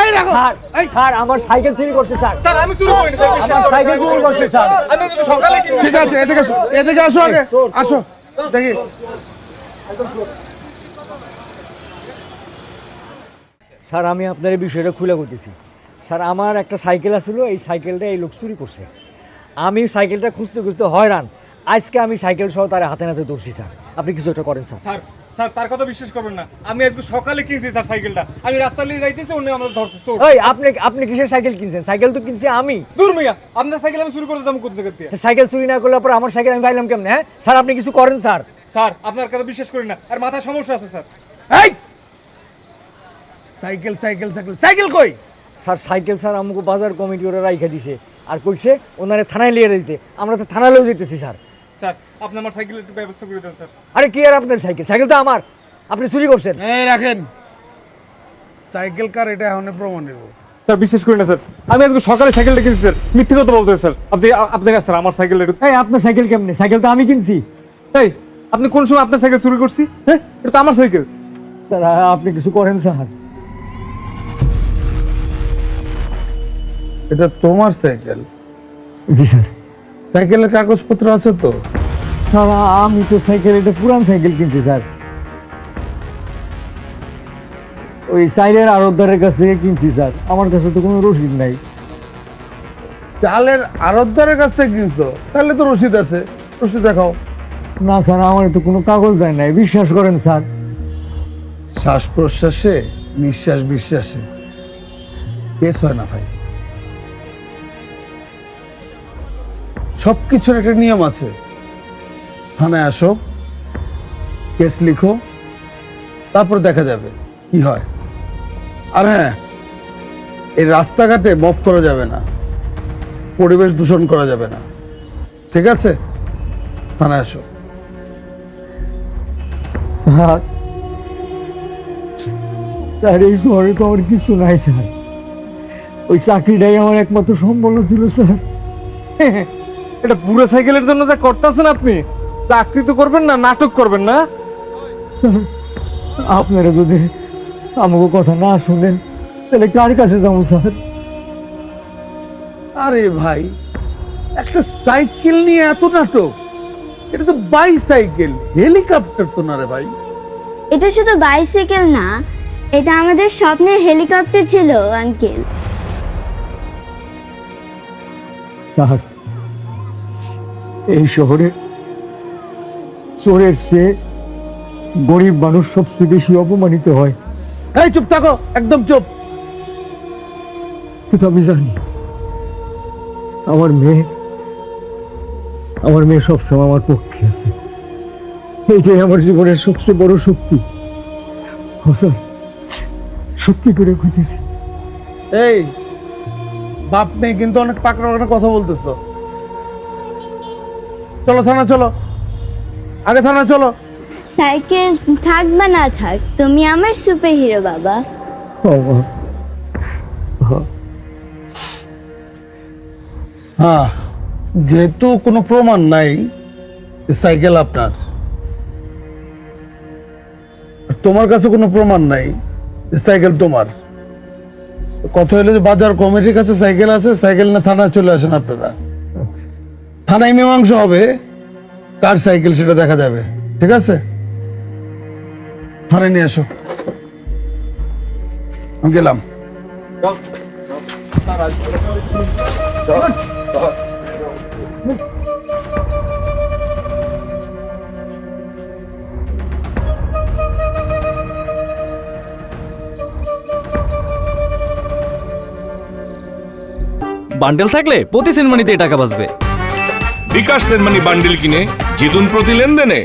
এই রাখো স্যার আমার সাইকেল চুরি করছে স্যার। স্যার আমি চুরি করিনি স্যার, আমার সাইকেল চুরি করছে স্যার। আমি তো সকালে কিনছি। ঠিক আছে এদিকে আসো, এদিকে আসো আগে আসো দেখি। স্যার আমি আপনার এই বিষয়টা খুলে করতেছি। স্যার আমার একটা সাইকেল আসলো, এই সাইকেলটা এই লোক চুরি করছে। আমি সাইকেলটা খুঁজতে খুঁজতে হয়রান, আজকে আমি সাইকেল সহ তার হাতে নাতে ধরছি স্যার। আপনি কিছু একটা করেন স্যার। স্যার স্যার তার কথা বিশ্বাস করবেন না, আমি আজকে সকালে কিনছি স্যার সাইকেলটা। আমি রাস্তা দিয়ে যাইতেছি, উনি আমাদের ধরছে চোর। ওই আপনি কিসের সাইকেল কিনছেন? সাইকেল তো কিনছি আমি। দূর মিয়া, আপনার সাইকেল আমি চুরি করতে যাবো কোন জায়গা দিয়ে? সাইকেল চুরি না করলে পরে আমার সাইকেল আমি পাইলাম কেমনে? হ্যাঁ স্যার আপনি কিছু করেন স্যার। স্যার আপনার কথা বিশ্বাস করি না, আর মাথায় সমস্যা আছে স্যার। এই সাইকেল সাইকেল সাইকেল সাইকেল কই? স্যার সাইকেল স্যার আমাকে বাজার কমিটি ওরা রাইখা দিছে, আর কইছে ওনারে থানায় লিয়ে দিতে। আমরা তো থানালেও যেতেছি স্যার। স্যার আপনি আমার সাইকেলের একটু ব্যবস্থা করে দেন স্যার। আরে কি আর আপনার সাইকেল? সাইকেল তো আমার, আপনি চুরি করছেন। এই রাখেন সাইকেল কার, এটা এখন প্রমাণ দেব। স্যার বিশ্বাস করি না স্যার, আমি আজকে সকালে সাইকেলটা কিনছি স্যার। মিথ্যে কথা বলতে স্যার, আপনার কাছে স্যার আমার সাইকেল একটু। এই আপনার সাইকেল কেমনে? সাইকেল তো আমি কিনছি। এই আপনি কোন সময় আপনার সাইকেল চুরি করছি? হ্যাঁ এটা তো আমার সাইকেল। স্যার আপনি কিছু করেন স্যার। এটা তোমার সাইকেল? জি স্যার। সাইকেলের কাগজপত্র আছে তো? স্যার আমি তো সাইকেল, এটা পুরান সাইকেল কিনছি স্যার। ওই সাইডের আড়তদারের কাছ থেকে কিনছি স্যার, আমার কাছে তো কোনো রসিদ নাই। চালের আড়তদারের কাছ থেকে কিনছো? তাহলে তো রসিদ আছে, রসিদ দেখাও। না স্যার আমার তো কোনো কাগজ দেয় নাই, বিশ্বাস করেন স্যার। শ্বাস প্রশ্বাসে নিঃশ্বাস বিশ্বাসে কেস হয় না ভাই, সবকিছুর একটা নিয়ম আছে। থানায় আসো, কেস লিখো, তারপর দেখা যাবে কি হয়। আর হ্যাঁ, এই রাস্তাঘাটে মপ করা যাবে না, পরিবেশ দূষণ করা যাবে না, ঠিক আছে? থানায় আসো। স্যার স্যার এই শহরে তো আমার কিছু নাই স্যার, ওই চাকরিটাই আমার একমাত্র সম্বল ছিল স্যার। এটা পুরো সাইকেলের জন্য যা করতেছেন আপনি, চাকরি তো করবেন না, নাটক করবেন না। আপনারা যদি আমাকে কথা না শুনেন তাহলে কার কাছে যাবো স্যার? আরে ভাই, একটা সাইকেল নিয়ে এত নাটক? এটা তো বাইসাইকেল, হেলিকপ্টার তো না রে ভাই। এটা শুধু বাইসাইকেল না, এটা আমাদের স্বপ্নের হেলিকপ্টার ছিল আঙ্কেল। স্যার এই শহরে চোরের চেয়ে গরিব মানুষ সবচেয়ে বেশি অপমানিত হয়। এই চুপ থাকো, একদম চুপ। কিন্তু আমি জানি আমার মেয়ে সবসময় আমার পক্ষে আছে, এইটাই আমার জীবনের সবচেয়ে বড় শক্তি। ও স্যার সত্যি করে খুঁজেছি। এই বাপ মেয়ে কিন্তু অনেক পাকড়া পাকড়া কথা বলতেছো। চলো থানা, চলো আগে থানা চলো। সাইকেল থাক বা না থাক, তুমি আমার সুপার হিরো বাবা। হ্যাঁ, যেহেতু কোনো প্রমাণ নাই যে সাইকেল আপনার, আর তোমার কাছে কোনো প্রমাণ নাই যে সাইকেল তোমার, কথা হলো যে বাজার কমিটির কাছে সাইকেল আছে, সাইকেল না থানায় চলে আসেন আপনারা। থানায় মীমাংসা হবে, কার সাইকেল সেটা দেখা যাবে, ঠিক আছে? থানায় নিয়ে আসো, আমি গেলাম। বান্ডেল থাকলে প্রতি সেনমানিতে টাকা বাঁচবে। বিকাশ সেনমানি বান্ডিল কিনে জিতুন প্রতি লেনদেনে।